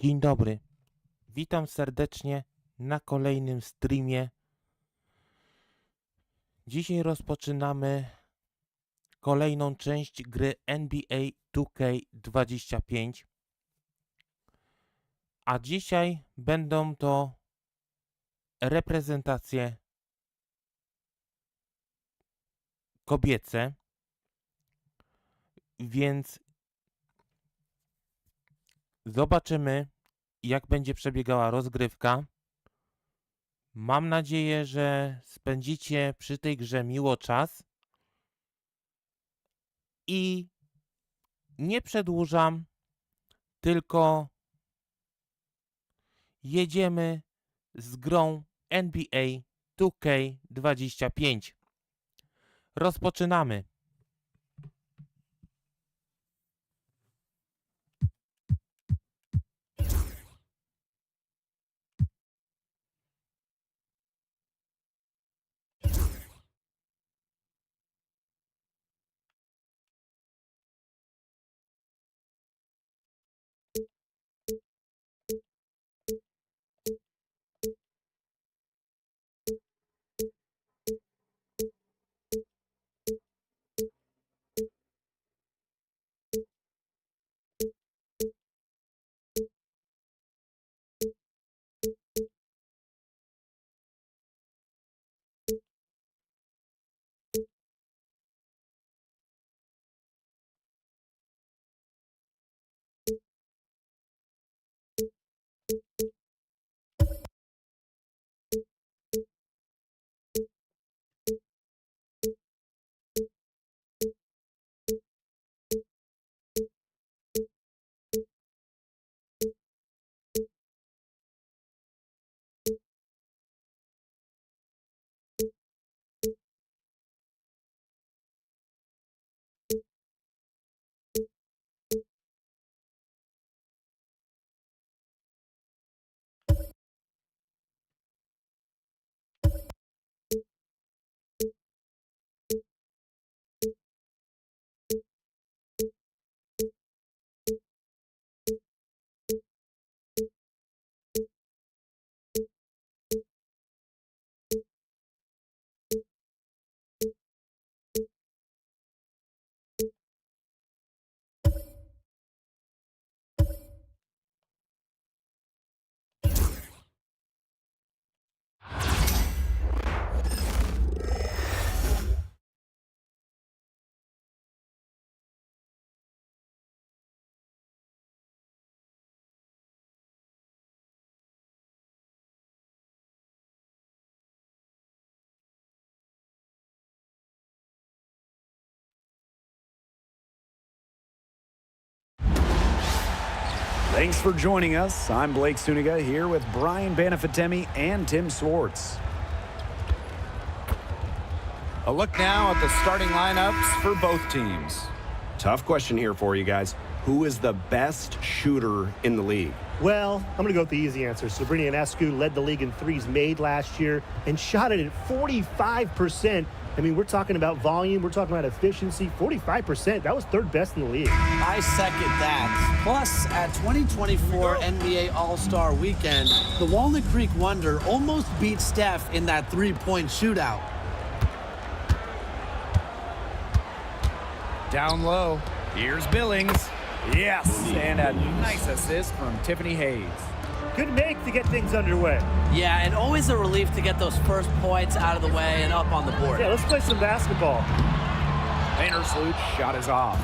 Dzień dobry. Witam serdecznie na kolejnym streamie. Dzisiaj rozpoczynamy kolejną część gry NBA 2K25. A dzisiaj będą to reprezentacje kobiece. Więc zobaczymy, jak będzie przebiegała rozgrywka. Mam nadzieję, że spędzicie przy tej grze miło czas. I nie przedłużam, tylko jedziemy z grą NBA 2K25. Rozpoczynamy. Thanks for joining us. I'm Blake Suniga here with Brian Banafitemi and Tim Swartz. A look now at the starting lineups for both teams. Tough question here for you guys. Who is the best shooter in the league? Well, I'm going to go with the easy answer. Sabrina Ionescu led the league in threes made last year and shot it at 45%. I mean, we're talking about volume. We're talking about efficiency. 45%. That was third best in the league. I second that. Plus, at 2024 NBA All-Star Weekend, the Walnut Creek Wonder almost beat Steph in that three-point shootout. Down low. Here's Billings. Yes, and a nice assist from Tiffany Hayes. Good make to get things underway. Yeah, and always a relief to get those first points out of the way and up on the board. Yeah, let's play some basketball. Vandersloot's shot is off.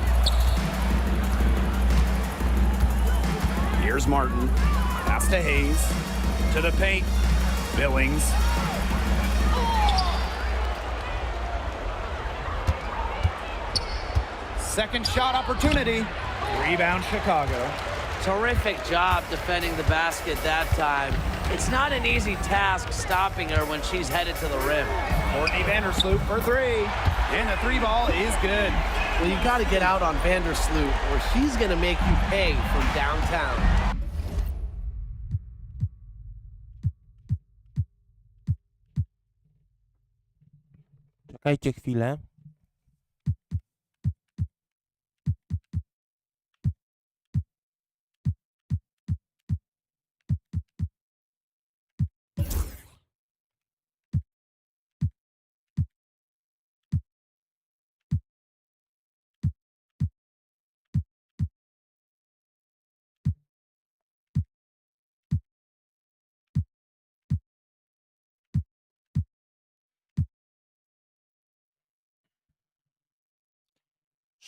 Here's Martin. Pass to Hayes. To the paint. Billings. Second shot opportunity. Rebound Chicago. Terrific job defending the basket that time. It's not an easy task stopping her when she's headed to the rim. Courtney Vandersloot for three. And the three ball is good. Well, you got to get out on Vandersloot or she's going to make you pay from downtown. Czekajcie chwilę.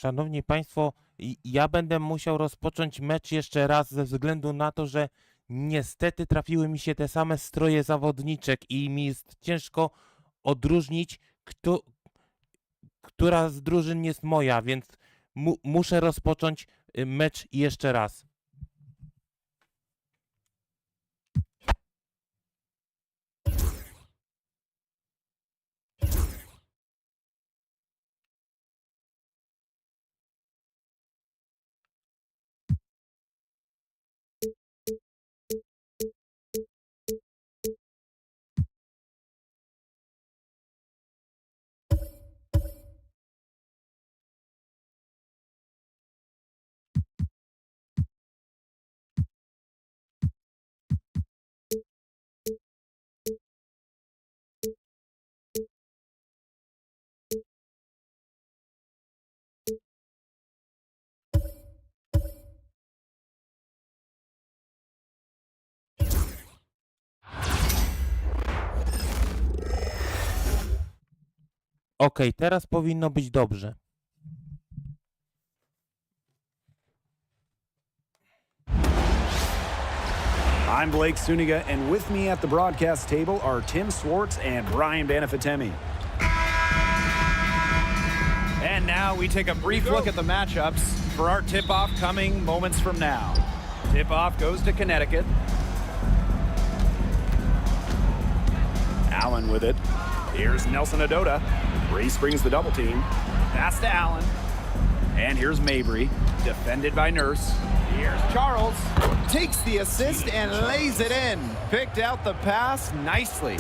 Szanowni Państwo, ja będę musiał rozpocząć mecz jeszcze raz ze względu na to, że niestety trafiły mi się te same stroje zawodniczek i mi jest ciężko odróżnić, która z drużyn jest moja, więc muszę rozpocząć mecz jeszcze raz. Okej, teraz powinno być dobrze. I'm Blake Suniga, and with me at the broadcast table are Tim Swartz and Brian Banafitemi. And now we take a brief look at the matchups for our tip-off coming moments from now. Tip-off goes to Connecticut. Allen with it. Here's Nelson Adota. Reese brings the double team. Pass to Allen. And here's Mabry. Defended by Nurse. Here's Charles. Takes the assist and lays it in. Picked out the pass nicely.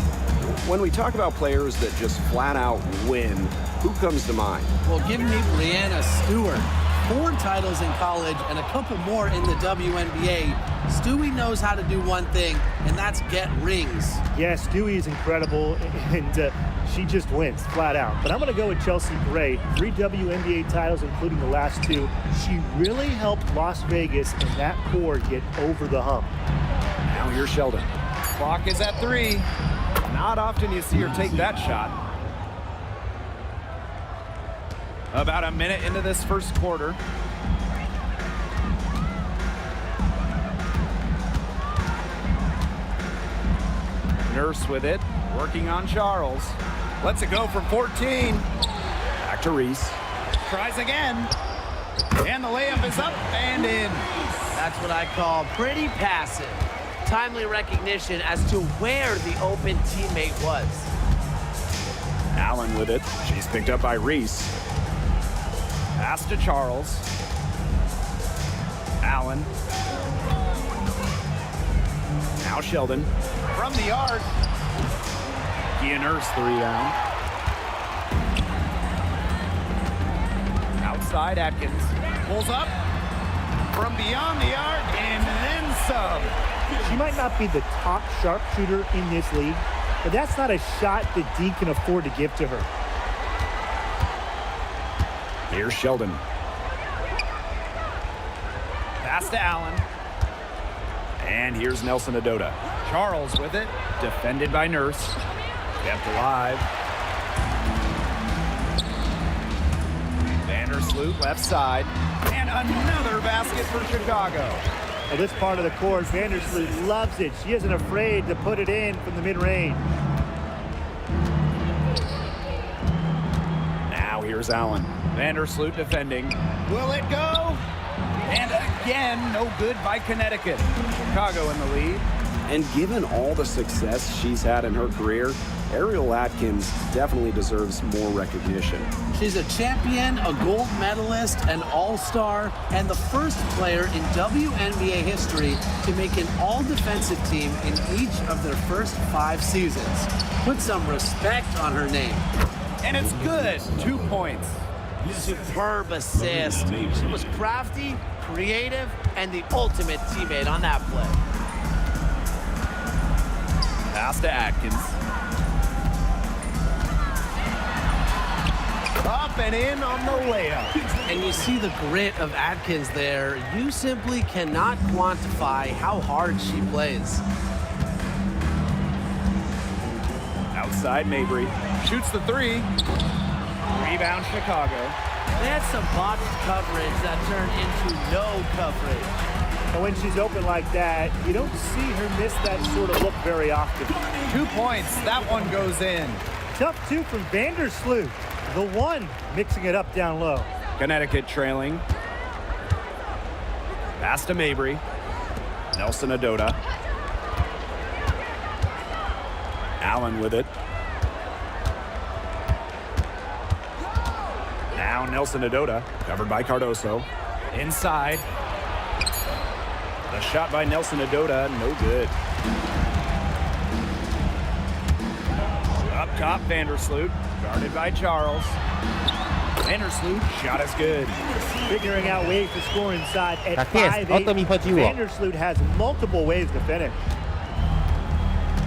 When we talk about players that just flat out win, who comes to mind? Well, give me Brianna Stewart. 4 titles in college and a couple more in the WNBA. Stewie knows how to do one thing, and that's get rings. Yeah, Stewie is incredible, and she just wins flat out. But I'm going to go with Chelsea Gray. 3 WNBA titles, including the last 2. She really helped Las Vegas and that core get over the hump. Now here's Sheldon. Clock is at 3. Not often you see her take that shot. About a minute into this first quarter. Nurse with it, working on Charles. Lets it go from 14. Back to Reese. Tries again. And the layup is up and in. That's what I call pretty passive. Timely recognition as to where the open teammate was. Allen with it. She's picked up by Reese. Pass to Charles. Allen. Now Sheldon. From the arc. Kia Nurse 3 down. Outside Atkins. Pulls up. From beyond the arc and then some. She might not be the top sharpshooter in this league, but that's not a shot that D can afford to give to her. Here's Sheldon. Pass to Allen. And here's Nelson Adota. Charles with it. Defended by Nurse. Kept alive. Vandersloot left side. And another basket for Chicago. Now this part of the court, Vandersloot loves it. She isn't afraid to put it in from the mid-range. Now here's Allen. Vandersloot defending. Will it go? And again, no good by Connecticut. Chicago in the lead. And given all the success she's had in her career, Ariel Atkins definitely deserves more recognition. She's a champion, a gold medalist, an all-star, and the first player in WNBA history to make an all-defensive team in each of their first 5 seasons. Put some respect on her name. And it's good. 2 points. Superb assist. She was crafty, creative, and the ultimate teammate on that play. Pass to Atkins. Up and in on the layup. And you see the grit of Atkins there. You simply cannot quantify how hard she plays. Outside Mabry. Shoots the 3. Rebound Chicago. They had some botched coverage that turned into no coverage. And when she's open like that, you don't see her miss that sort of look very often. 2 points. That one goes in. Tough two from Vandersloot. The one mixing it up down low. Connecticut trailing. Pass to Mabry. Nelson Adota. Allen with it. Now Nelson Adota, covered by Cardoso. Inside. The shot by Nelson Adota, no good. Up top, Vandersloot, guarded by Charles. Vandersloot, shot is good. Figuring out ways to score inside at Tak jest, o to mi 5'8". chodziło. Vandersloot has multiple ways to finish.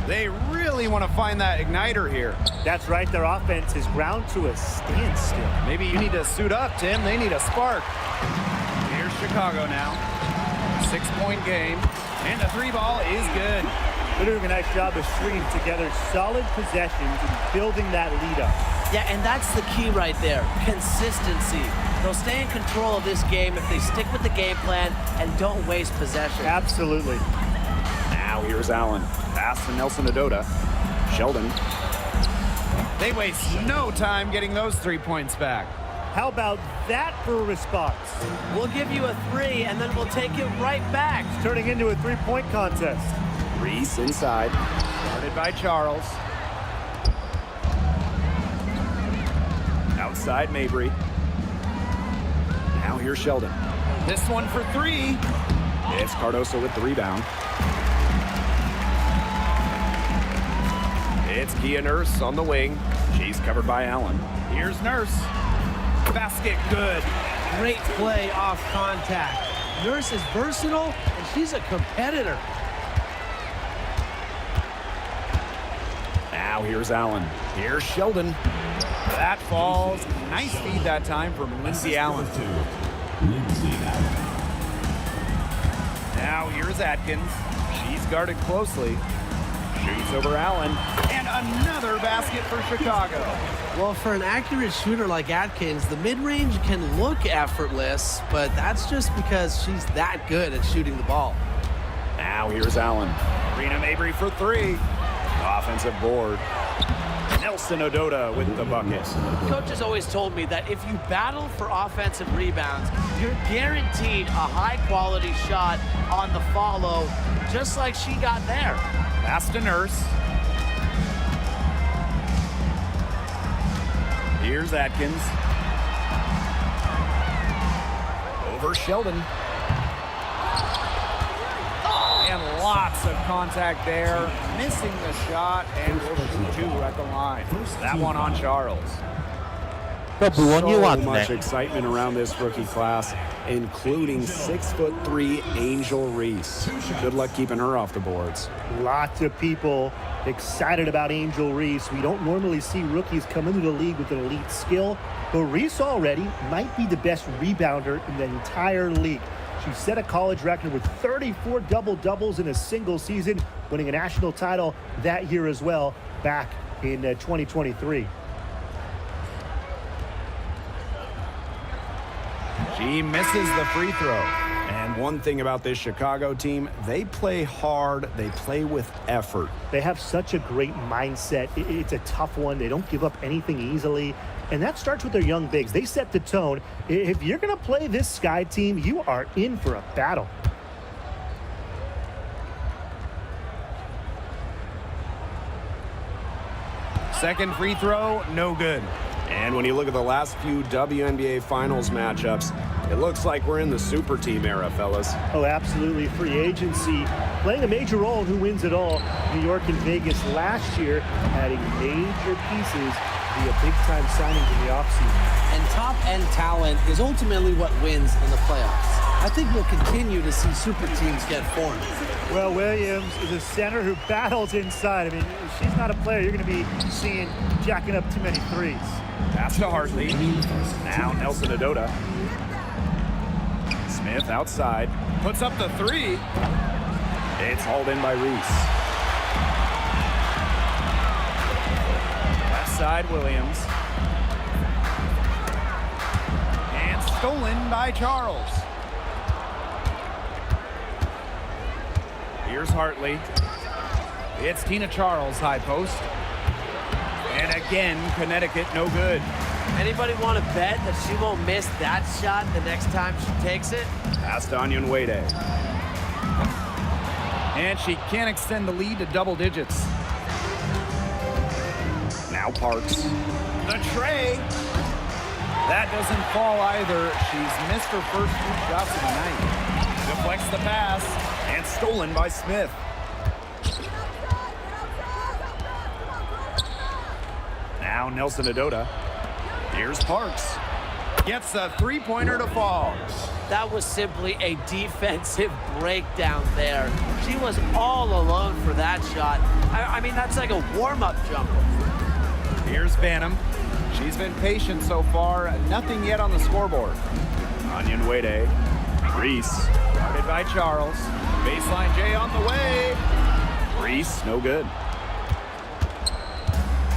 They really want to find that igniter here. That's right, their offense is ground to a standstill. Maybe you need to suit up, Tim. They need a spark. Here's Chicago now. 6-point game. And the 3 ball is good. They're doing a nice job of stringing together solid possessions and building that lead up. Yeah, and that's the key right there, consistency. They'll stay in control of this game if they stick with the game plan and don't waste possession. Absolutely. Now here's Allen. Pass to Nelson Adota. Sheldon. They waste no time getting those 3 points back. How about that for a response? We'll give you a 3, and then we'll take it right back. It's turning into a three-point contest. Reese inside. Guarded by Charles. Outside Mabry. Now here's Sheldon. This one for 3. It's Cardoso with the rebound. It's Kia Nurse on the wing. She's covered by Allen. Here's Nurse. Basket good. Great play off contact. Nurse is versatile, and she's a competitor. Now here's Allen. Here's Sheldon. That falls. Nice feed that time from Lindsay Allen. Now here's Atkins. She's guarded closely. Shoots over Allen. And another basket for Chicago. Well, for an accurate shooter like Atkins, the mid-range can look effortless, but that's just because she's that good at shooting the ball. Now here's Allen. Rena Mabry for 3. Offensive board. Nelson Adota with the bucket. Coach has always told me that if you battle for offensive rebounds, you're guaranteed a high-quality shot on the follow, just like she got there. Pass to Nurse. Here's Atkins. Over Sheldon. And lots of contact there. Missing the shot, and we'll shoot 2 at the line. That one on Charles. To było So nieładne. much excitement around this rookie class, including 6'3" Angel Reese. Good luck keeping her off the boards. Lots of people excited about Angel Reese. We don't normally see rookies come into the league with an elite skill, but Reese already might be the best rebounder in the entire league. She set a college record with 34 double-doubles in a single season, winning a national title that year as well, back in 2023. She misses the free throw. And one thing about this Chicago team, they play hard, they play with effort. They have such a great mindset. It's a tough one. They don't give up anything easily. And that starts with their young bigs. They set the tone. If you're going to play this Sky team, you are in for a battle. Second free throw, no good. And when you look at the last few WNBA Finals matchups, it looks like we're in the super team era, fellas. Oh, absolutely. Free agency playing a major role in who wins it all. New York and Vegas last year adding major pieces via big-time signings in the offseason. And top-end talent is ultimately what wins in the playoffs. I think we'll continue to see super teams get formed. Well, Williams is a center who battles inside. I mean, she's not a player you're going to be seeing jacking up too many threes. Pass to Hartley. Now Nelson Adota. Smith outside. Puts up the 3. It's hauled in by Reese. Left side, Williams. stolen by Charles. Here's Hartley. It's Tina Charles, high post. And again, Connecticut, no good. Anybody want to bet that she won't miss that shot the next time she takes it? Pass to Onyenwere. And she can't extend the lead to double digits. Now Parks. The tray. That doesn't fall either. She's missed her first 2 shots of the night. Deflects the pass. And stolen by Smith. Now Nelson Adota. Here's Parks. Gets a three-pointer to fall. That was simply a defensive breakdown there. She was all alone for that shot. I mean, that's like a warm-up jumper. Here's Banham. She's been patient so far. Nothing yet on the scoreboard. Onyenwere. Reese. Guarded by Charles. Baseline J on the way. Reese, no good.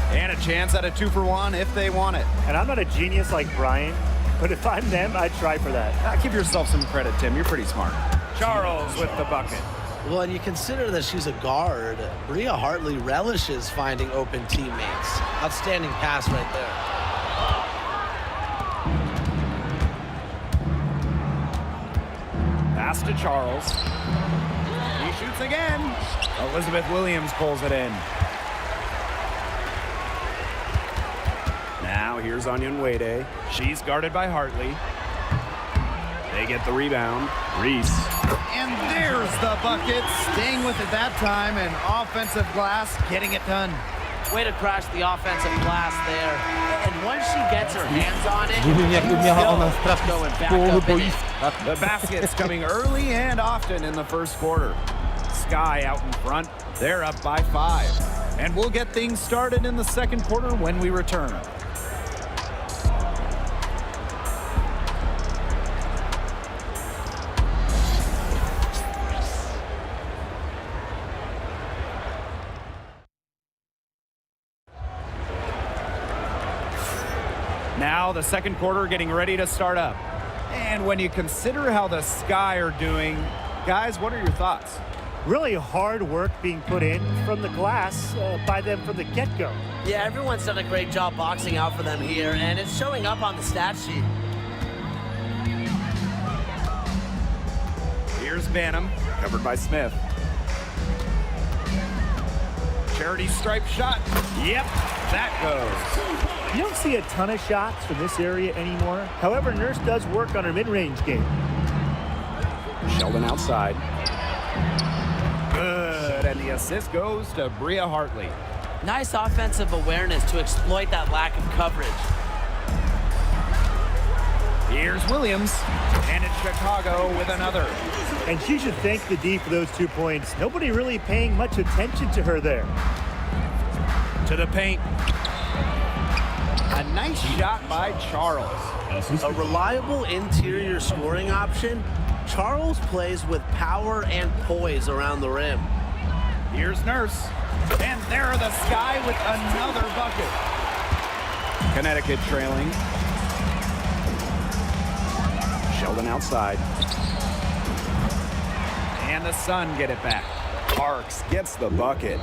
And a chance at a 2-for-1 if they want it. And I'm not a genius like Brian, but if I'm them, I'd try for that. Give yourself some credit, Tim. You're pretty smart. Charles with the bucket. Well, and you consider that she's a guard. Bria Hartley relishes finding open teammates. Outstanding pass right there. Pass to Charles. He shoots again. Elizabeth Williams pulls it in. Now here's Onyenwere. She's guarded by Hartley. They get the rebound. Reese. And there's the bucket. Staying with it that time, and offensive glass getting it done. Way to crash the offensive glass there. And once she gets her hands on it, Nie wiem, jakby miała ona still strasznie going z back połowy up in it. boiska. The basket's coming early and often in the first quarter. Sky out in front. They're up by 5. And we'll get things started in the second quarter when we return. Now the second quarter getting ready to start up. And when you consider how the Sky are doing, guys, what are your thoughts? Really hard work being put in from the glass by them from the get-go. Yeah, everyone's done a great job boxing out for them here, and it's showing up on the stat sheet. Here's Banham, covered by Smith. Charity stripe shot. Yep, that goes. You don't see a ton of shots from this area anymore. However, Nurse does work on her mid-range game. Sheldon outside. Good, and the assist goes to Bria Hartley. Nice offensive awareness to exploit that lack of coverage. Here's Williams, and it's Chicago with another. And she should thank the D for those 2 points. Nobody really paying much attention to her there. To the paint. A nice shot by Charles. A reliable interior scoring option. Charles plays with power and poise around the rim. Here's Nurse. And there the Sky with another bucket. Connecticut trailing. Sheldon outside. And the Sun get it back. Parks gets the bucket.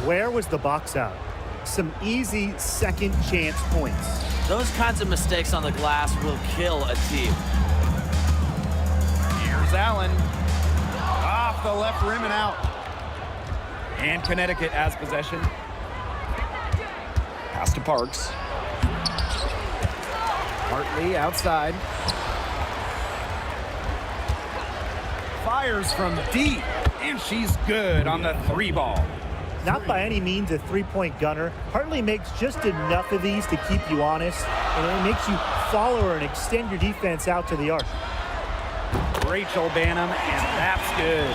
Where was the box out? Some easy second chance points. Those kinds of mistakes on the glass will kill a team. Here's Allen. Off the left rim and out. And Connecticut has possession. Pass to Parks. Hartley outside. Fires from deep. And she's good on the 3-ball. Not by any means a three-point gunner. Hartley makes just enough of these to keep you honest, and it makes you follow her and extend your defense out to the arc. Rachel Banham, and that's good.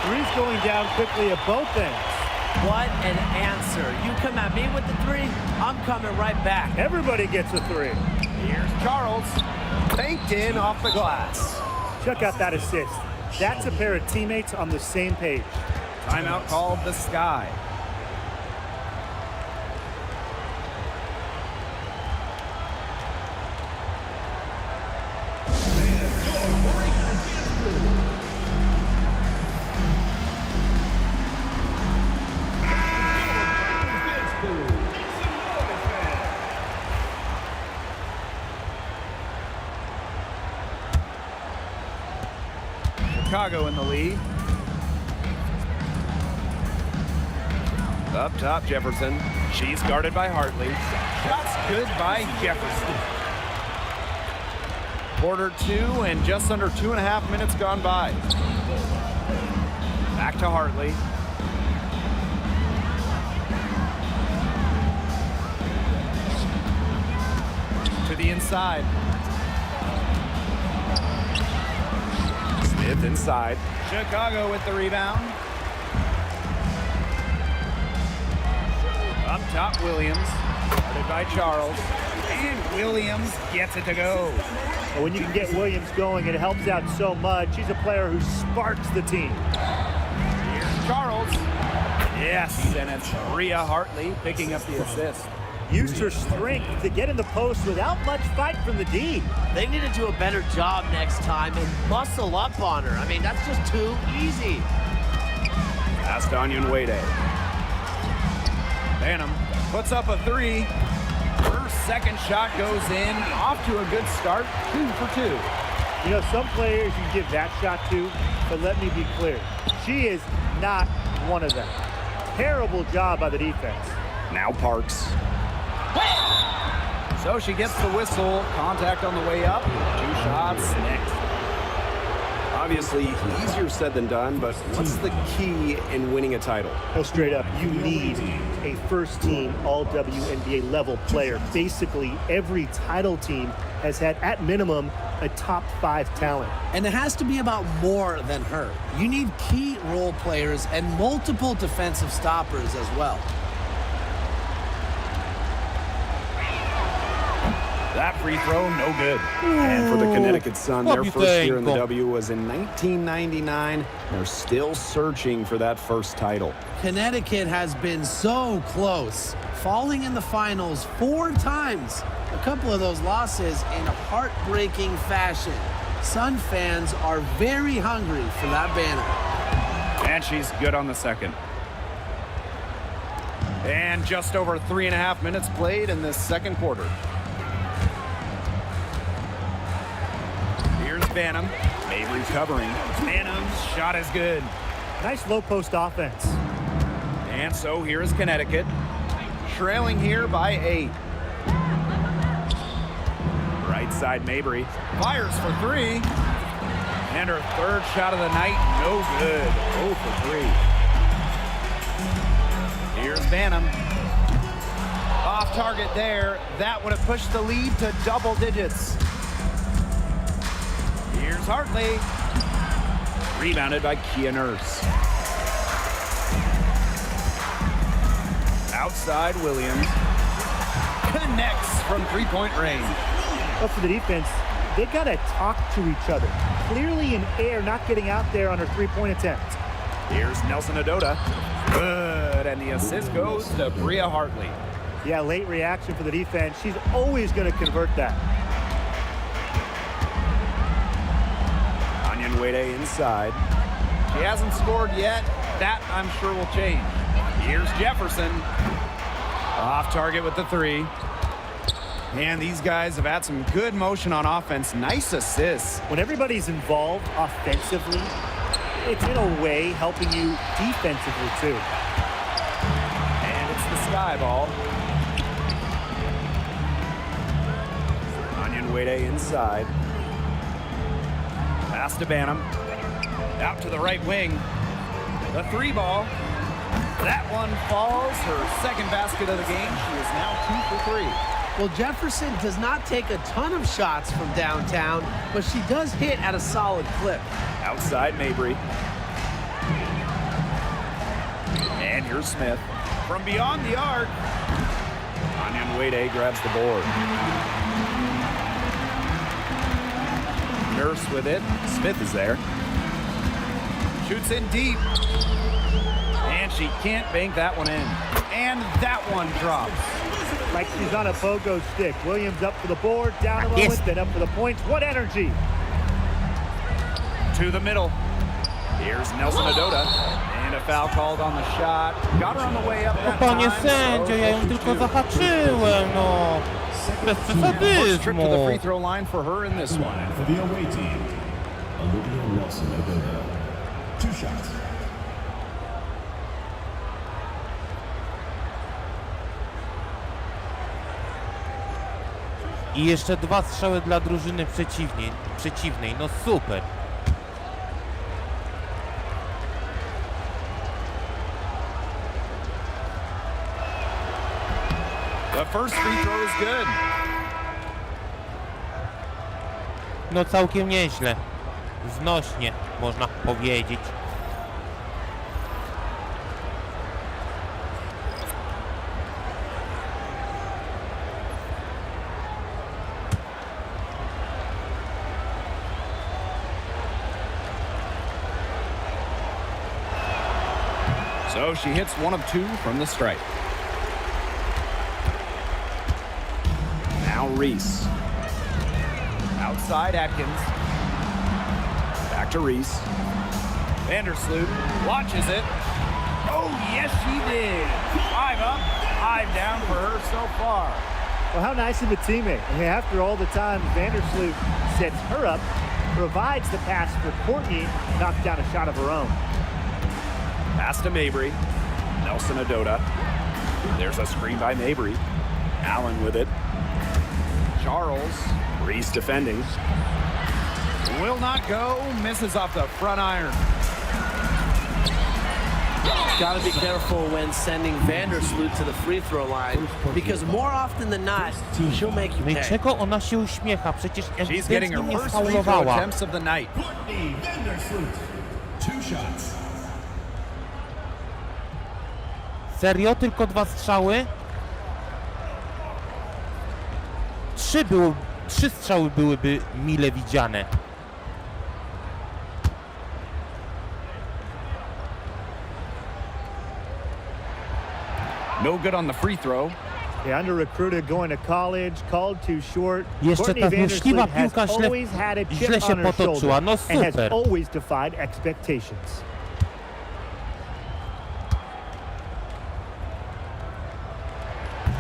Three's going down quickly at both ends. What an answer. You come at me with the 3, I'm coming right back. Everybody gets a 3. Here's Charles. Banked in off the glass. Check out that assist. That's a pair of teammates on the same page. Timeout called the Sky. Chicago in the lead. Up top, Jefferson. She's guarded by Hartley. Shots good by Jefferson. Quarter 2 and just under 2.5 minutes gone by. Back to Hartley. To the inside. Smith inside. Chicago with the rebound. Up top, Williams. Guarded by Charles. And Williams gets it to go. And when you can get Williams going, it helps out so much. He's a player who sparks the team. Here's Charles. Yes, and it's Rhea Hartley picking up the assist. Used her strength to get in the post without much fight from the D. They need to do a better job next time and muscle up on her. I mean, that's just too easy. Pass to Wade. Banham puts up a 3. Her second shot goes in. Off to a good start. 2 for 2. You know, some players you give that shot to, but let me be clear. She is not one of them. Terrible job by the defense. Now Parks. So she gets the whistle. Contact on the way up. 2 shots next. Obviously, easier said than done, but what's the key in winning a title? Well, straight up, you need a first-team all-WNBA level player. Basically, every title team has had, at minimum, a top 5 talent. And it has to be about more than her. You need key role players and multiple defensive stoppers as well. That free throw, no good. And for the Connecticut Sun, What their do you first year in the think? W was in 1999. They're still searching for that first title. Connecticut has been so close, falling in the finals 4 times. A couple of those losses in heartbreaking fashion. Sun fans are very hungry for that banner. And she's good on the second. And just over 3.5 minutes played in this second quarter. Here's Banham. Mabry covering. Banham's shot is good. Nice low-post offense. And so here's Connecticut. Trailing here by 8. Right side, Mabry. Fires for 3. And her third shot of the night, no good. 0 for 3. Here's Banham. Off target there. That would have pushed the lead to double digits. Here's Hartley. Rebounded by Kia Nurse. Outside, Williams. Connects from three-point range. But for the defense, they got to talk to each other. Clearly in air, not getting out there on her three-point attempt. Here's Nelson Adota. Good, and the assist goes to Bria Hartley. Yeah, late reaction for the defense. She's always going to convert that. Wade inside. She hasn't scored yet. That, I'm sure, will change. Here's Jefferson. Off target with the 3. And these guys have had some good motion on offense. Nice assists. When everybody's involved offensively, it's in a way helping you defensively too. And it's the sky ball. Wade inside. Pass to Banham. Out to the right wing. The 3 ball. That one falls. Her second basket of the game. She is now 2 for 3. Well, Jefferson does not take a ton of shots from downtown, but she does hit at a solid clip. Outside, Mabry. And here's Smith. From beyond the arc. Wade grabs the board. Nurse with it. Smith is there. Shoots in deep. And she can't bank that one in. And that one drops. Like she's on a pogo stick. Williams up for the board, down a moment, then up for the points. What energy! To the middle. Here's Nelson Adota. And a foul called on the shot. Got her on the way up that Panie time. sędzio, ja ją tylko zahaczyłem, no. Bez First trip to the free przesadyzmu. throw line for her in this one. For the away team, I jeszcze 2 strzały dla drużyny przeciwnej. No super. The first free throw is good. No całkiem nieźle. Znośnie, można powiedzieć. So she hits 1 of 2 from the stripe. Now Reese. Outside Atkins. Back to Reese. Vandersloot watches it. Oh, yes, she did. 5 up, 5 down for her so far. Well, how nice of a teammate. I mean, after all the time Vandersloot sets her up, provides the pass for Courtney, knocks down a shot of her own. Pass to Mabry. Nelson Adota. There's a screen by Mabry. Allen with it. Charles Reese defending. will not go, misses off the front iron. Got to be careful when sending Vandersloot to the free throw line, because more often than not, she'll make you No i pay. czego ona się uśmiecha? Przecież She's getting ewidentnie her mnie first free throw sfaulowała. attempts of the night. Serio? Tylko 2 strzały? 3 strzały byłyby mile widziane. No good on the free throw. Yeah, under-recruited, going to college, called too short. Jeszcze Courtney ta złośliwa Vandersloot piłka has źle, always had a chip źle się on her potoczyła. shoulder No and has super. always defied expectations.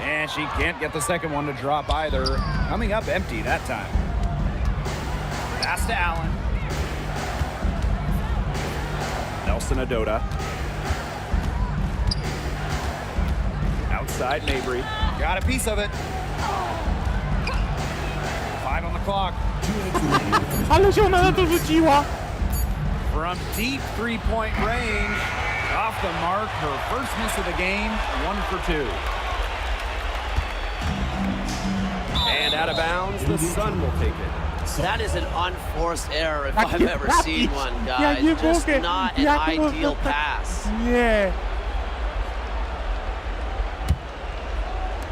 And she can't get the second one to drop either. Coming up empty that time. Pass to Allen. Nelson Adota. Outside Mabry. Got a piece of it. 5 on the clock. Ale się ona na to rzuciła! From deep three-point range. Off the mark. Her first miss of the game. 1 for 2. And out of bounds, the Sun will take it. That is an unforced error if Jak I've nie ever trafić? seen one, Ja guys. nie Just mogę. not an Jak ideal można tak- pass. Nie.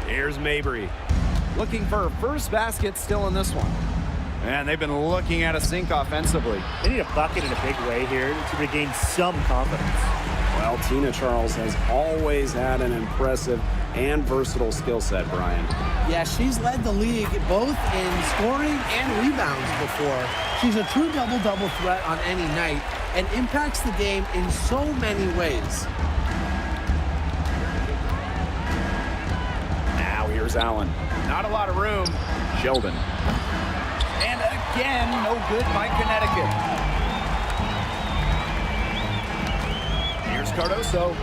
Here's Mabry. Looking for her first basket still in this one. And they've been looking at a sink offensively. They need a bucket in a big way here to regain some confidence. Well, Tina Charles has always had an impressive and versatile skill set, Brian. Yeah, she's led the league both in scoring and rebounds before. She's a true double-double threat on any night and impacts the game in so many ways. Now here's Allen. Not a lot of room. Sheldon. And again, no good by Connecticut. Here's Cardoso.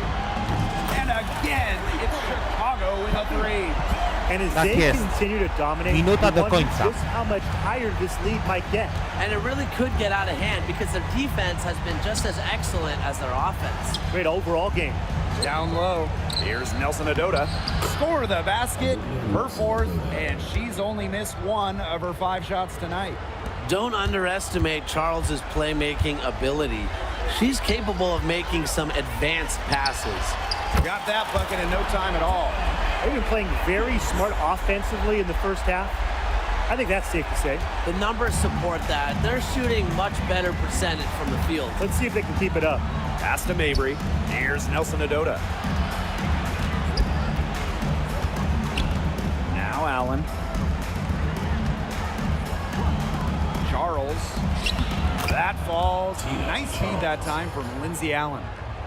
And again, it's Chicago with a 3. And as Tak they jest. continue to dominate, Minuta you do wonder końca. just how much higher this lead might get. And it really could get out of hand because their defense has been just as excellent as their offense. Great overall game. Down low. Here's Nelson Adota. Score the basket, her 4th, and she's only missed 1 of her 5 shots tonight. Don't underestimate Charles's playmaking ability. She's capable of making some advanced passes. Got that bucket in no time at all. They've been playing very smart offensively in the first half. I think that's safe to say. The numbers support that. They're shooting much better percentage from the field. Let's see if they can keep it up. Pass to Mabry. Here's Nelson Adota. Now Allen. Charles. That falls. Nice feed that time from Lindsay Allen.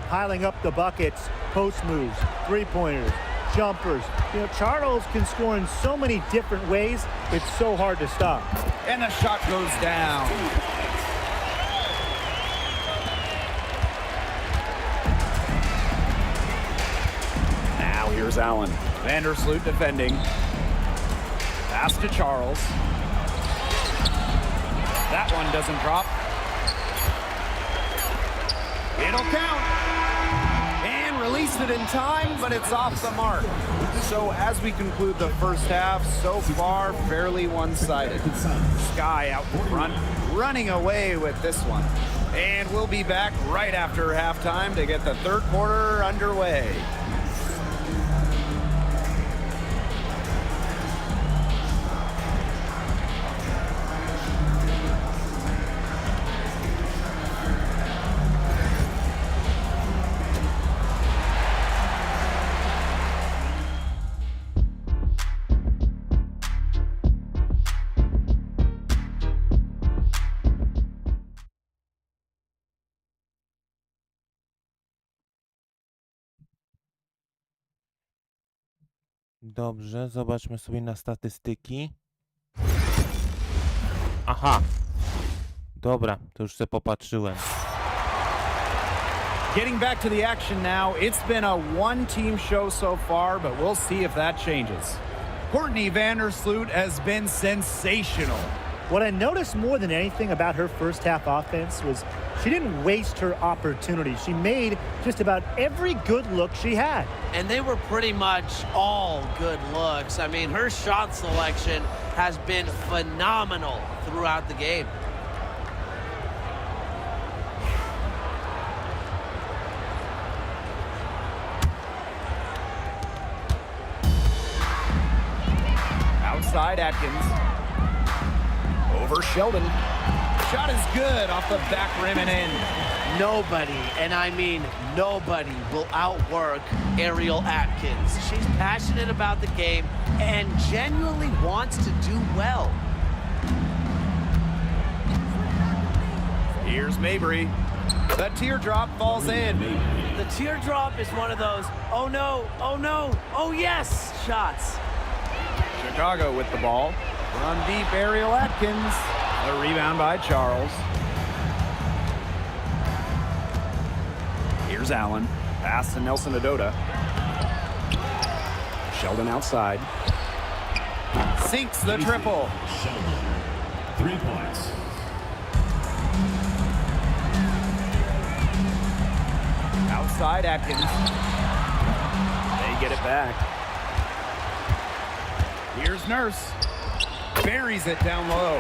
Piling up the buckets, post moves, three-pointers, jumpers. You know, Charles can score in so many different ways, it's so hard to stop. And the shot goes down. Here's Allen. Vandersloot defending. Pass to Charles. That one doesn't drop. It'll count. And released it in time, but it's off the mark. So as we conclude the first half, so far fairly one-sided. Sky out in front, running away with this one. And we'll be back right after halftime to get the third quarter underway. Dobrze, zobaczmy sobie na statystyki. Aha. Dobra, to już sobie popatrzyłem. Getting back to the action now, it's been a one-team show so far, but we'll see if that changes. Courtney Vandersloot has been sensational. What I noticed more than anything about her first half offense was she didn't waste her opportunities. She made just about every good look she had. And they were pretty much all good looks. I mean, her shot selection has been phenomenal throughout the game. Outside Atkins. Over Sheldon. Shot is good off the back rim and in. Nobody, and I mean nobody, will outwork Ariel Atkins. She's passionate about the game and genuinely wants to do well. Here's Mabry. The teardrop falls in. The teardrop is one of those, oh no, oh yes, shots. Chicago with the ball. Run deep, Ariel Atkins. A rebound by Charles. Here's Allen. Pass to Nelson Adota. Sheldon outside. Sinks the triple. 3 points. Outside Atkins. They get it back. Here's Nurse. Buries it down low.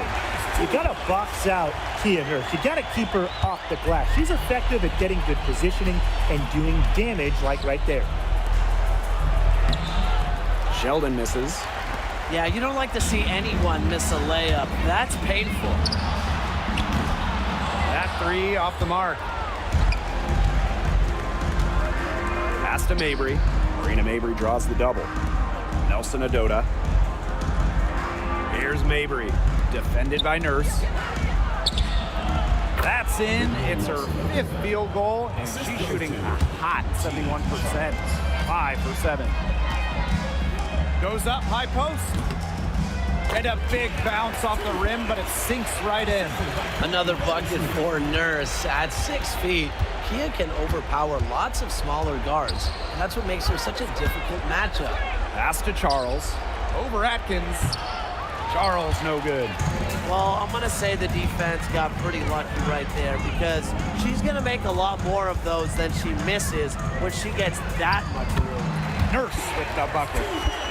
You got to box out Tia Nurse. You got to keep her off the glass. She's effective at getting good positioning and doing damage like right there. Sheldon misses. Yeah, you don't like to see anyone miss a layup. That's painful. That three off the mark. Pass to Mabry. Marina Mabry draws the double. Nelson Adota. Here's Mabry. Defended by Nurse. That's in. It's her 5th field goal, and she's shooting a hot 71%. 5 for 7. Goes up, high post. And a big bounce off the rim, but it sinks right in. Another bucket for Nurse. At 6 feet, Kia can overpower lots of smaller guards. And that's what makes her such a difficult matchup. Pass to Charles. Over Atkins. Charles, no good. Well, I'm going to say the defense got pretty lucky right there because she's going to make a lot more of those than she misses when she gets that much room. Nurse with the bucket.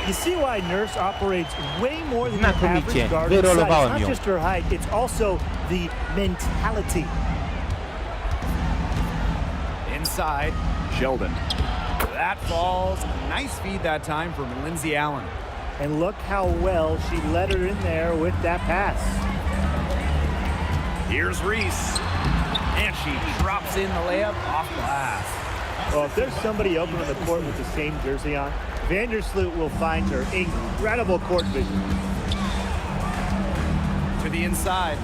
You see why Nurse operates way more than the Znakomicie. average guard inside. It's Wyrolowałem not ją. just her height, it's also the mentality. Inside, Sheldon. that falls. Nice feed that time from Lindsay Allen. And look how well she led her in there with that pass. Here's Reese. And she drops in the layup off glass. Well, if there's somebody open on the court with the same jersey on, Vandersloot will find her incredible court vision. To the inside.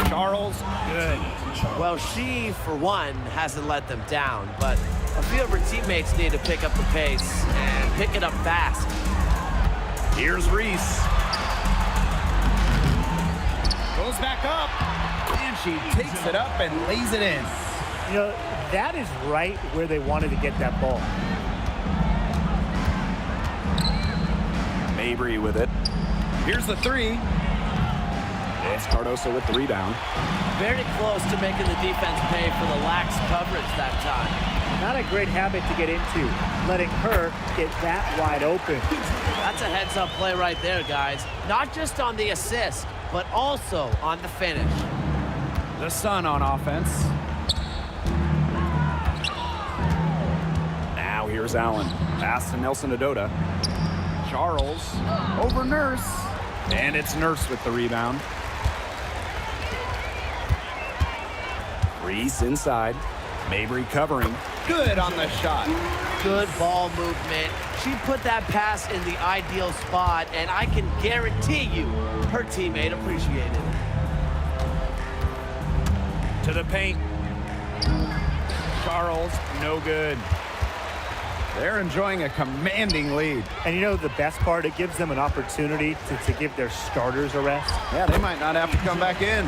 Charles, good. Well, she, for one, hasn't let them down, but a few of her teammates need to pick up the pace and pick it up fast. Here's Reese. Goes back up. And she takes it up and lays it in. You know, that is right where they wanted to get that ball. Mabry with it. Here's the three. It's Cardoso with the rebound. Very close to making the defense pay for the lax coverage that time. Not a great habit to get into, letting her get that wide open. That's a heads-up play right there, guys. Not just on the assist, but also on the finish. The Sun on offense. Now here's Allen. Pass to Nelson Adota. Charles over Nurse. And it's Nurse with the rebound. Reese inside. Mabry covering. Good on the shot. Good ball movement. She put that pass in the ideal spot, and I can guarantee you her teammate appreciated it. To the paint. Charles, no good. They're enjoying a commanding lead. And you know the best part? It gives them an opportunity to give their starters a rest. Yeah, they might not have to come back in.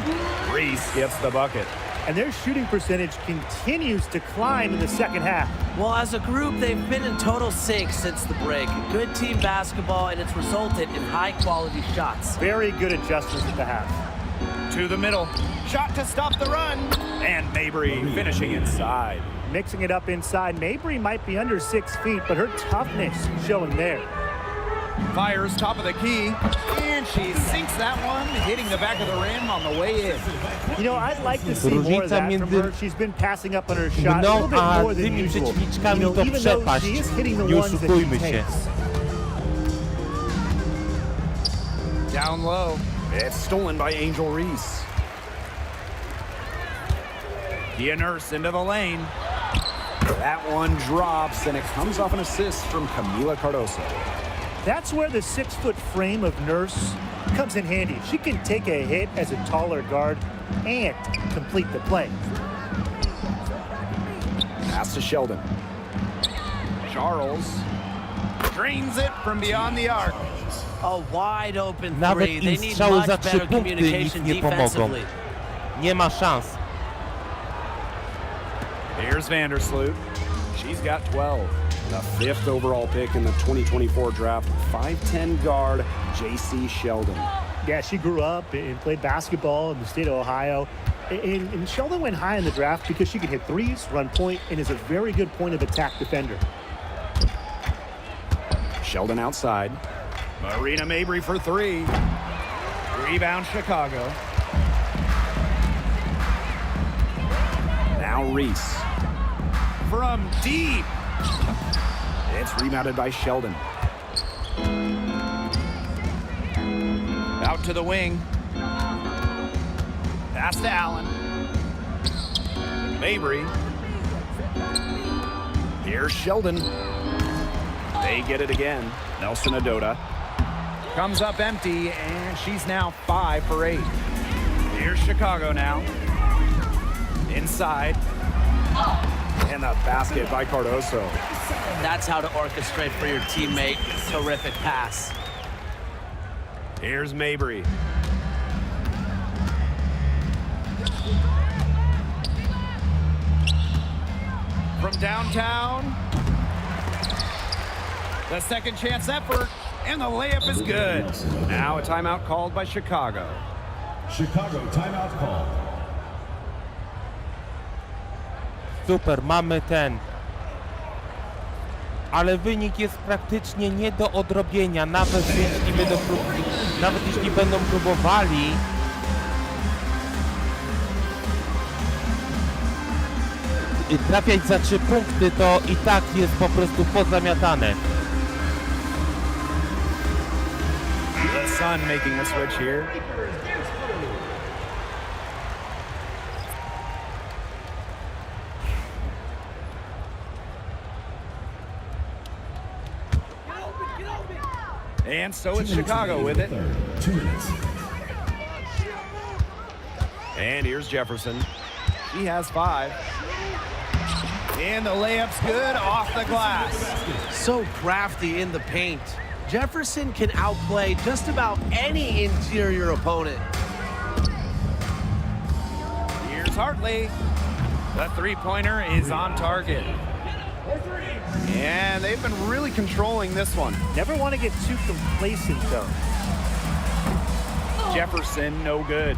Reese gets the bucket. And their shooting percentage continues to climb in the second half. Well, as a group, they've been in total sync since the break. Good team basketball, and it's resulted in high-quality shots. Very good adjustments at the half. To the middle. Shot to stop the run. And Mabry finishing inside. Mixing it up inside. Mabry might be under 6 feet, but her toughness showing there. Fires top of the key. And she sinks that one, hitting the back of the rim on the way in. You know, I'd like to see more of that from her. She's been passing up on her shot a little bit a more than tymi usual. You przeciwniczkami know, to even though przepaść. she is hitting the Nie ones that she oszukujmy się. takes. Down low. It's stolen by Angel Reese. Kia Nurse into the lane. That one drops, and it comes off an assist from Camila Cardoso. That's where the 6-foot frame of Nurse comes in handy. She can take a hit as a taller guard and complete the play. Pass to Sheldon. Charles drains it from beyond the arc. A wide open Nawet three. im They need strzały za much 3 better punkty nic communication nie pomogą. defensively. Nie ma szans. Here's Vandersloot. She's got 12. The 5th overall pick in the 2024 draft, 5'10 guard J.C. Sheldon. Yeah, she grew up and played basketball in the state of Ohio. And Sheldon went high in the draft because she can hit threes, run point, and is a very good point of attack defender. Sheldon outside. Marina Mabry for three. Rebound Chicago. Now Reese. From deep. It's rebounded by Sheldon. Out to the wing. Pass to Allen. Mabry. Here's Sheldon. They get it again. Nelson Adota. Comes up empty, and she's now 5 for 8. Here's Chicago now. Inside. And the basket by Cardoso. That's how to orchestrate for your teammate. Terrific pass. Here's Mabry. From downtown. The second chance effort, and the layup is good. Now a timeout called by Chicago. Chicago timeout call. Super, mamy ten. Ale wynik jest praktycznie nie do odrobienia, nawet jeśli będą próbowali. Trafiać za 3 punkty, to i tak jest po prostu pozamiatane. The Sun making a switch here. And so it's Chicago with it. 2 minutes. And here's Jefferson. He has 5. And the layup's good off the glass. So crafty in the paint. Jefferson can outplay just about any interior opponent. Here's Hartley. The three-pointer is on target. And they've been really controlling this one. Never want to get too complacent, though. Jefferson, no good.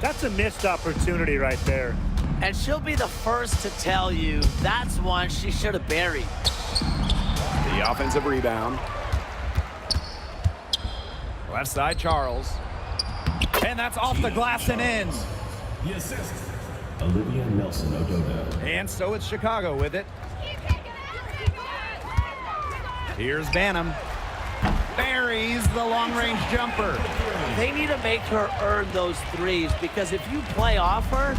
That's a missed opportunity right there. And she'll be the first to tell you that's one she should have buried. The offensive rebound. Left side, Charles. And that's off the glass and in. The assist, Olivia Nelson-Ododa. And so it's Chicago with it. Here's Banham. Buries the long-range jumper. They need to make her earn those threes because if you play off her,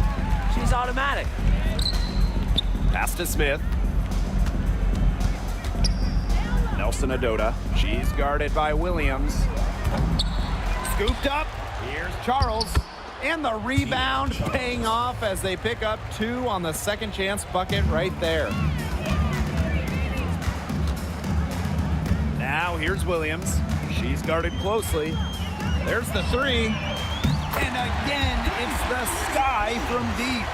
she's automatic. Pass to Smith. Nelson-Ododa. She's guarded by Williams. Scooped up. Here's Charles. And the rebound paying off as they pick up 2 on the second chance bucket right there. Now here's Williams. She's guarded closely. There's the 3. And again, it's the sky from deep.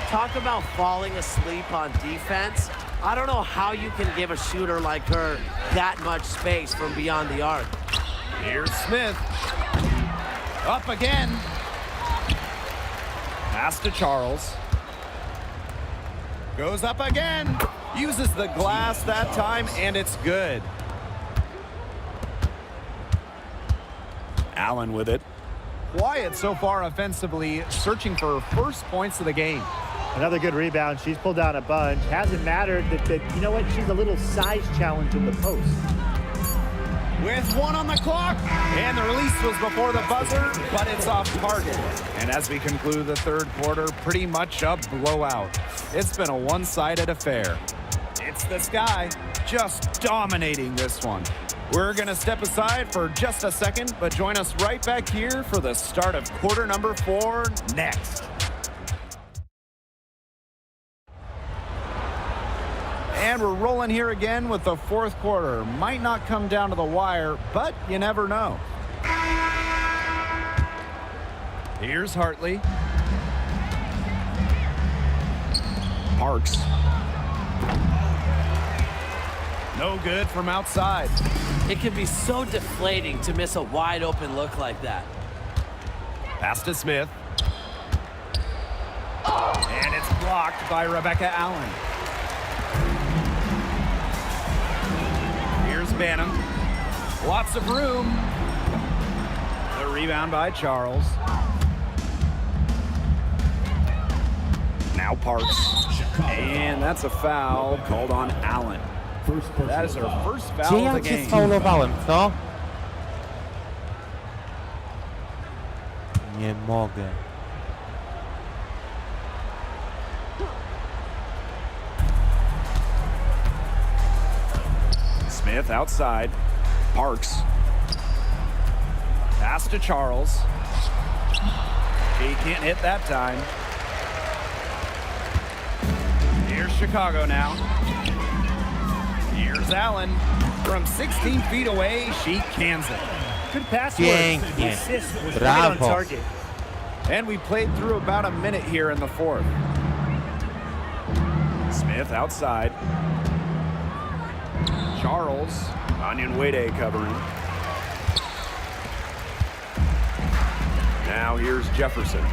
Talk about falling asleep on defense. I don't know how you can give a shooter like her that much space from beyond the arc. Here's Smith. Up again. Pass to Charles. Goes up again. Uses the glass that time, and it's good. Allen with it. Quiet so far offensively, searching for first points of the game. Another good rebound. She's pulled down a bunch. Hasn't mattered that you know what? She's a little size challenge in the post. With 1 on the clock, and the release was before the buzzer, but it's off target. And as we conclude the third quarter, pretty much a blowout. It's been a one-sided affair. It's the Sky just dominating this one. We're going to step aside for just a second, but join us right back here for the start of quarter number 4 next. And we're rolling here again with the fourth quarter. Might not come down to the wire, but you never know. Here's Hartley. Parks. No good from outside. It can be so deflating to miss a wide open look like that. Pass to Smith. And it's blocked by Rebecca Allen. Here's Banham. Lots of room. The rebound by Charles. Now Parks. And that's a foul called on Allen. That is her first Gdzie foul ja of the cię game. sfaulowałem, co? Nie mogę. Smith outside. Parks. Pass to Charles. He can't hit that time. Here's Chicago now. Here's Allen. From 16 feet away, she cans it. Good pass work. Pięknie. The assist was right on Brawo. target. And we played through about a minute here in the fourth. Smith outside. Charles. Onyenwede covering. Now here's Jefferson.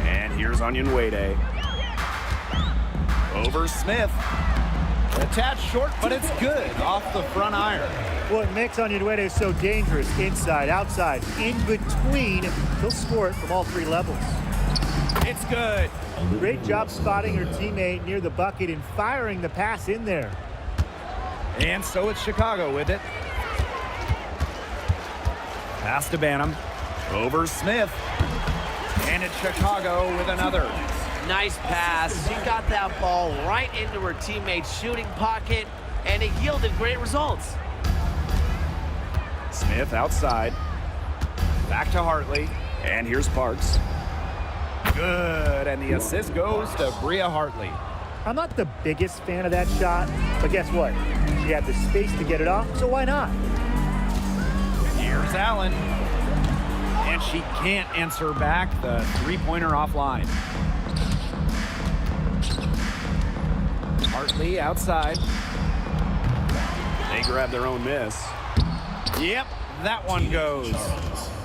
And here's Onyenwede. Over Smith. Attached short, but it's good off the front iron. What makes Onyenwede is so dangerous, inside, outside, in between. He'll score it from all 3 levels. It's good. Great job spotting her teammate near the bucket and firing the pass in there. And so it's Chicago with it. Pass to Banham. Over Smith. And it's Chicago with another. Nice pass. She got that ball right into her teammate's shooting pocket, and it yielded great results. Smith outside. Back to Hartley. And here's Parks. Good. And the assist goes to Bria Hartley. I'm not the biggest fan of that shot, but guess what? She had the space to get it off, so why not? Here's Allen. And she can't answer back the three-pointer offline. Hartley outside. They grab their own miss. Yep, that one goes.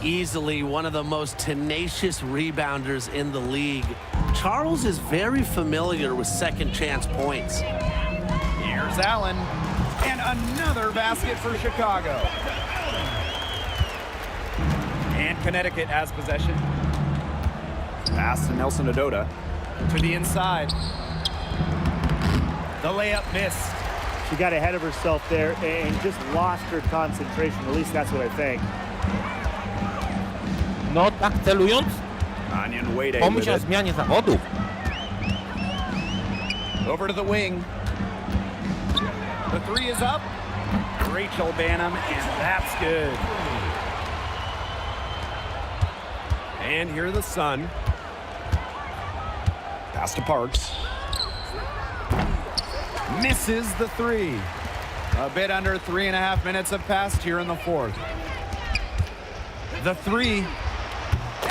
Easily one of the most tenacious rebounders in the league. Charles is very familiar with second chance points. Here's Allen. And another basket for Chicago. And Connecticut has possession. Pass to Nelson Ododa. To the inside. The layup missed. She got ahead of herself there and just lost her concentration. At least that's what I think. No tak celując, Onion Wade pomyśl with o it. zmianie zawodów. Over to the wing. The three is up. Rachel Banham, and that's good. And here the Sun. Pass to Parks. Misses the three. A bit under 3.5 minutes have passed here in the fourth. The three.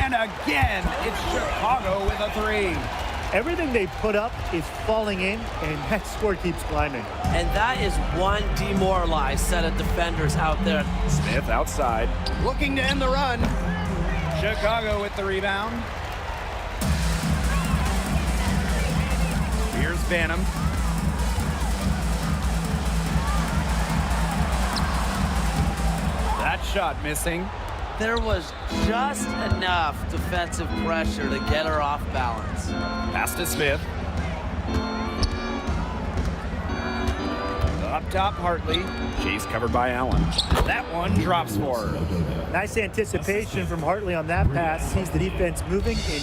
And again, it's Chicago with a three. Everything they put up is falling in, and that score keeps climbing. And that is one demoralized set of defenders out there. Smith outside. Looking to end the run. Chicago with the rebound. Here's Banham. That shot missing. There was just enough defensive pressure to get her off balance. Pass to Smith. Up top, Hartley. She's covered by Allen. That one drops for her. Nice anticipation from Hartley on that pass. Sees the defense moving and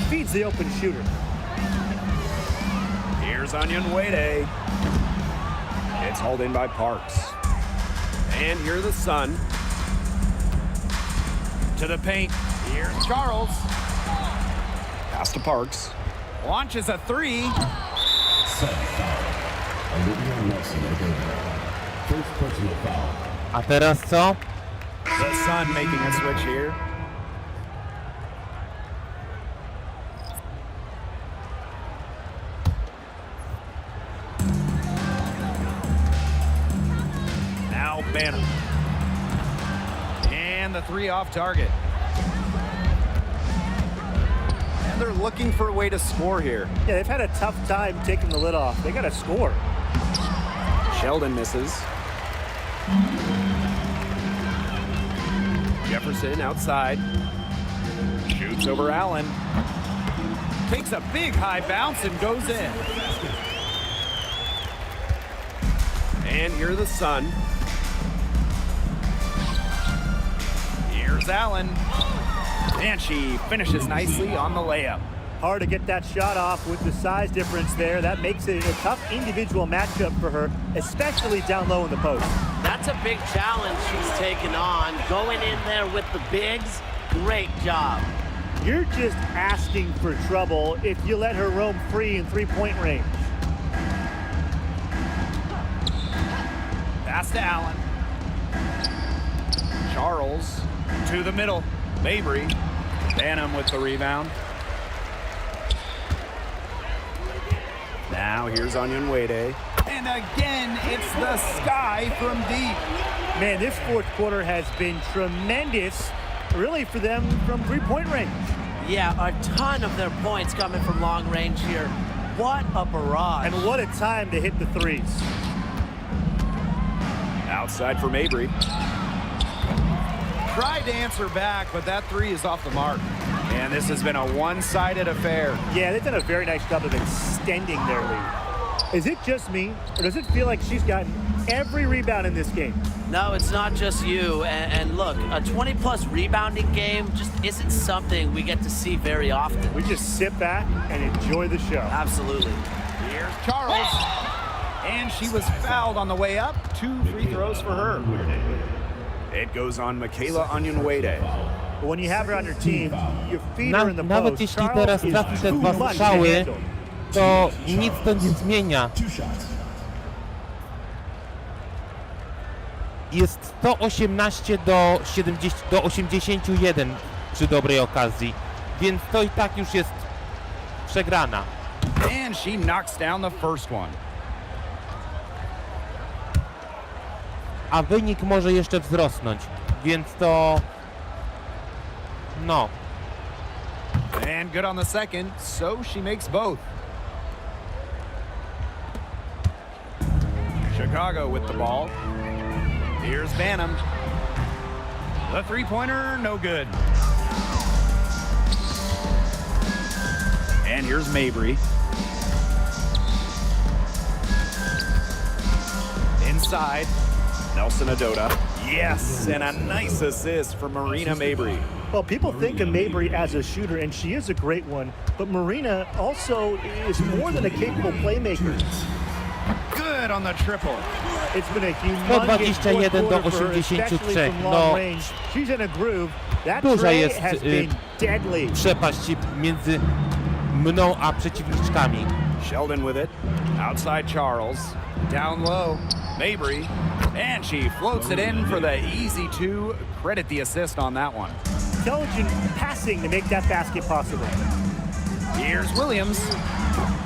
feeds the open shooter. Here's Onion Wade. It's hauled in by Parks. And here the Sun. To the paint. Here's Charles. Pass to Parks. Launches a three. Second foul. Olivia Nelson Ododa. First personal foul. A teraz co? The Sun making a switch here. Now Banham. And the three off target. And they're looking for a way to score here. Yeah, they've had a tough time taking the lid off. They got to score. Sheldon misses. Jefferson outside. Shoots over Allen. Takes a big high bounce and goes in. And here the Sun. Here's Allen. And she finishes nicely on the layup. Hard to get that shot off with the size difference there. That makes it a tough individual matchup for her, especially down low in the post. That's a big challenge she's taken on. Going in there with the bigs, great job. You're just asking for trouble if you let her roam free in three-point range. Pass to Allen. Charles to the middle. Mabry. Banham with the rebound. Now here's Onion Wade. And again, it's the sky from deep. Man, this fourth quarter has been tremendous, really, for them from three-point range. Yeah, a ton of their points coming from long range here. What a barrage. And what a time to hit the threes. Outside for Mabry. Tried to answer back, but that three is off the mark. And this has been a one-sided affair. Yeah, they've done a very nice job of extending their lead. Is it just me, or does it feel like she's gotten every rebound in this game? No, it's not just you. And look, a 20-plus rebounding game just isn't something we get to see very often. We just sit back and enjoy the show. Absolutely. Here's Charles. And she was fouled on the way up. 2 free throws for her. It goes on Michaela Onion Wade. But when you have her on your team, you feed her in the Nawet post. jeśli Charles teraz is trafi te too dwa much to strzały, handle. to nic to nie zmienia. Two shots. Jest 118 do 81 przy dobrej okazji, więc to i tak już jest przegrana. And she knocks down the first one. a wynik może jeszcze wzrosnąć, więc to... no. And good on the second, so she makes both. Chicago with the ball. Here's Banham. The three-pointer, no good. And here's Mabry. Inside, Nelson Adota. Yes, and a nice assist from Marina Mabry. Well, people think of Mabry as a shooter, and she is a great one, but Marina also is more than a capable playmaker. Good on the triple. It's been a humongous 121 fourth do quarter for her, 83. especially from long No, range. She's in a groove. That duża tray jest has been deadly. przepaść między mną a przeciwniczkami. Sheldon with it. Outside Charles. Down low. Mabry. And she floats it in for the easy two. Credit the assist on that one. Intelligent passing to make that basket possible. Here's Williams.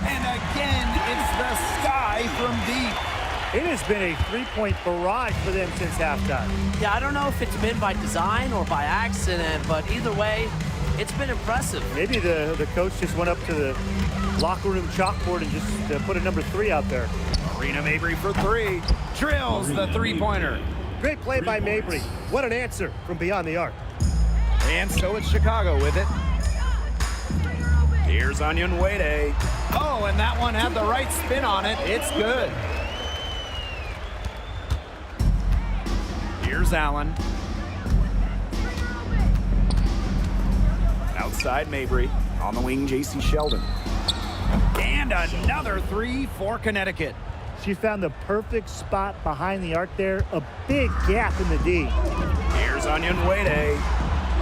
And again, it's the sky from deep. It has been a three-point barrage for them since halftime. Yeah, I don't know if it's been by design or by accident, but either way, it's been impressive. Maybe the coach just went up to the locker room chalkboard and just put a number 3 out there. Marina Mabry for three. Drills the three-pointer. Great play by Mabry. What an answer from beyond the arc. And so it's Chicago with it. Here's Onion Wade. Oh, and that one had the right spin on it. It's good. Here's Allen. Outside Mabry. On the wing, J.C. Sheldon. And another three for Connecticut. She found the perfect spot behind the arc there. A big gap in the D. Here's Onion Wade.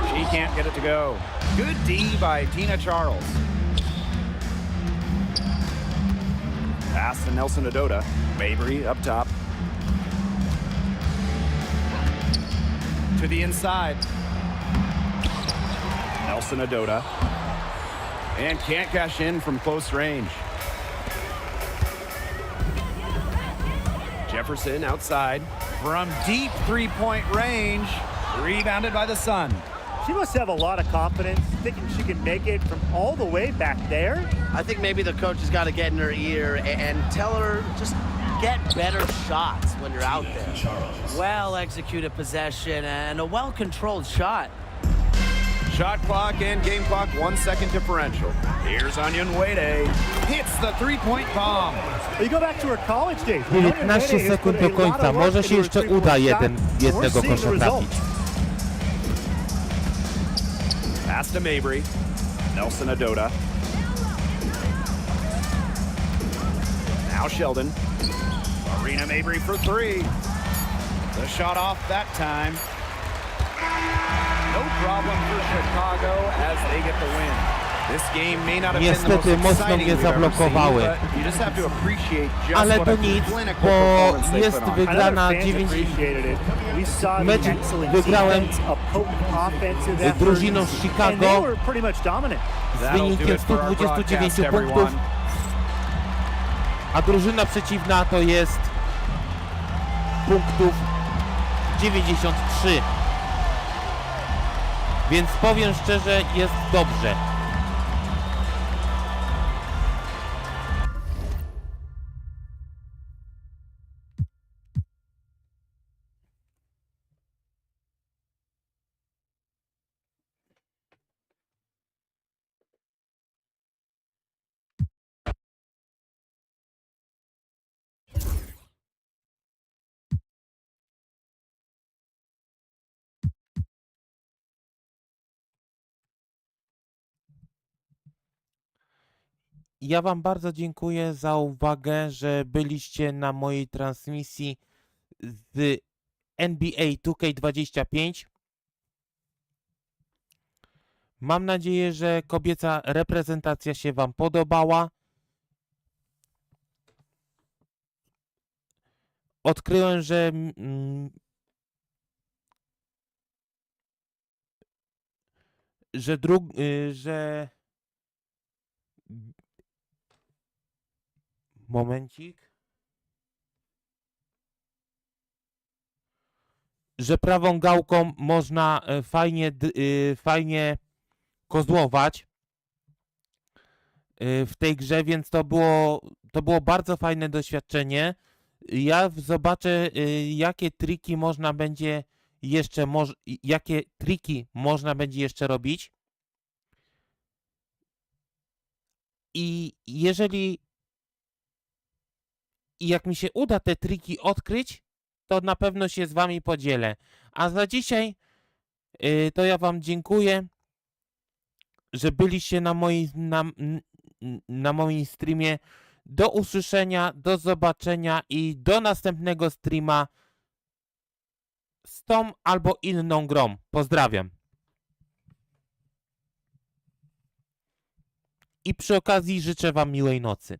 She can't get it to go. Good D by Tina Charles. Pass to Nelson Adota. Mabry up top. To the inside. Nelson Adota. And can't cash in from close range. Jefferson outside. From deep three-point range. Rebounded by the Sun. She must have a lot of confidence, thinking she can make it from all the way back there. I think maybe the coach has got to get in her ear and tell her just get better shots when you're out there. Well-executed possession and a well-controlled shot. Shot clock and game clock 1 second differential. Here's Onion Wade. Hits the three-point bomb. You go back to her college days. 19 sekund do końca. Może się jeszcze uda jednego kosza trafić. Pass to Mabry. Nelson Adota. Now Sheldon. Marina Mabry for three. The shot off that time. No problem for Chicago as they get the win. This game may not have been the most Niestety mocno exciting mnie we've ever seen, zablokowały. but you just have to appreciate just Ale what to a nic, clinical bo performance they jest put on. wygrana Fans 9. appreciated it. We saw the Mecz excellent wygrałem defense, a potent offensive effort, drużyną z and they Chicago were pretty much dominant. z That'll do wynikiem it for our 129 broadcast, punktów, everyone. a drużyna przeciwna to jest punktów 93. Więc powiem szczerze, jest dobrze. Ja Wam bardzo dziękuję za uwagę, że byliście na mojej transmisji z NBA 2K25. Mam nadzieję, że kobieca reprezentacja się Wam podobała. Odkryłem, że momencik. że prawą gałką można fajnie kozłować w tej grze, więc to było bardzo fajne doświadczenie. Ja zobaczę, jakie triki można będzie jeszcze robić. I jak mi się uda te triki odkryć, to na pewno się z wami podzielę. A za dzisiaj to ja wam dziękuję, że byliście na moim streamie. Do usłyszenia, do zobaczenia i do następnego streama z tą albo inną grą. Pozdrawiam. I przy okazji życzę wam miłej nocy.